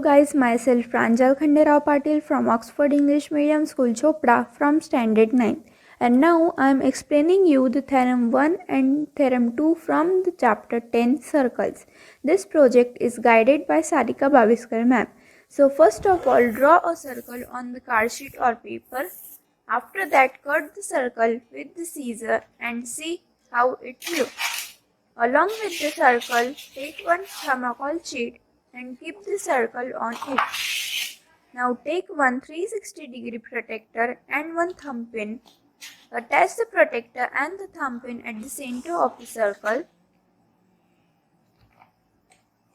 guys, myself Pranjal Khanderao Patil from Oxford English Medium School Chopra from Standard 9, and now I am explaining you the Theorem 1 and Theorem 2 from the chapter 10 Circles. This project is guided by Sarika Baviskar ma'am. So first of all, draw a circle on the card sheet or paper. After that, cut the circle with the scissor and see how it looks. Along with the circle, take one thermocol sheet and keep the circle on it. Now take one 360-degree protector and one thumb pin. Attach the protector and the thumb pin at the center of the circle.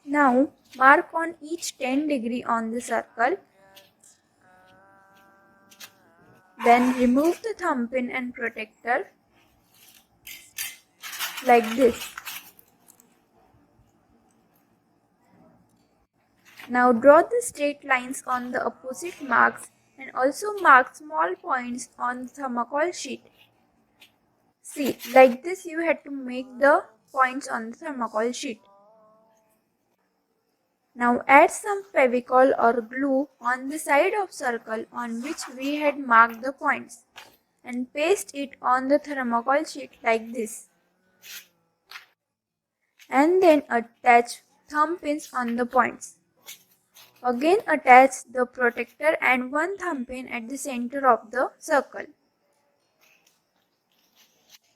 Now mark on each 10 degree on the circle. Then remove the thumb pin and protector like this. Now draw the straight lines on the opposite marks and also mark small points on the thermocol sheet. See, like this you had to make the points on the thermocol sheet. Now add some fevicol or glue on the side of circle on which we had marked the points and paste it on the thermocol sheet like this. And then attach thumb pins on the points. Again attach the protector and one thumb pin at the center of the circle.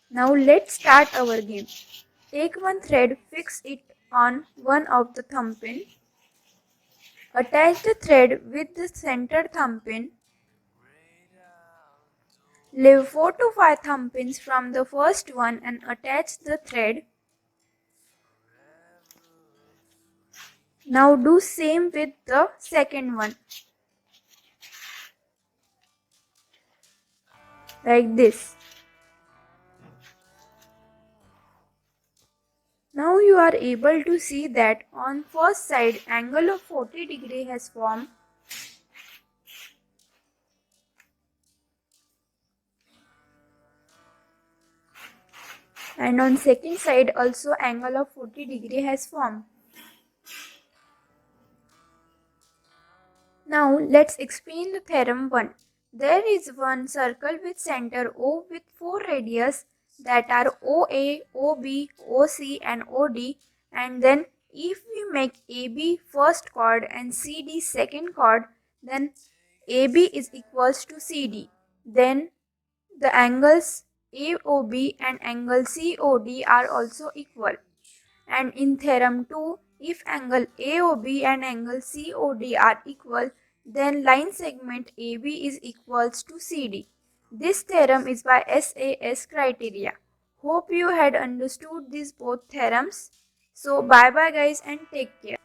Now let's start our game. Take one thread, fix it on one of the thumb pin. Attach the thread with the center thumb pin. Leave 4 to 5 thumb pins from the first one and attach the thread. Now do same with the second one. Like this. Now you are able to see that on first side angle of 40 degree has formed. And on second side also angle of 40 degree has formed. Now let's explain the theorem 1. There is one circle with center O with 4 radius that are OA, OB, OC and OD, and then if we make AB first chord and CD second chord, then AB is equals to CD. Then the angles AOB and angle COD are also equal. And in theorem 2, if angle AOB and angle COD are equal, then line segment AB is equals to CD. This theorem is by SAS criteria. Hope you had understood these both theorems. So bye bye guys and take care.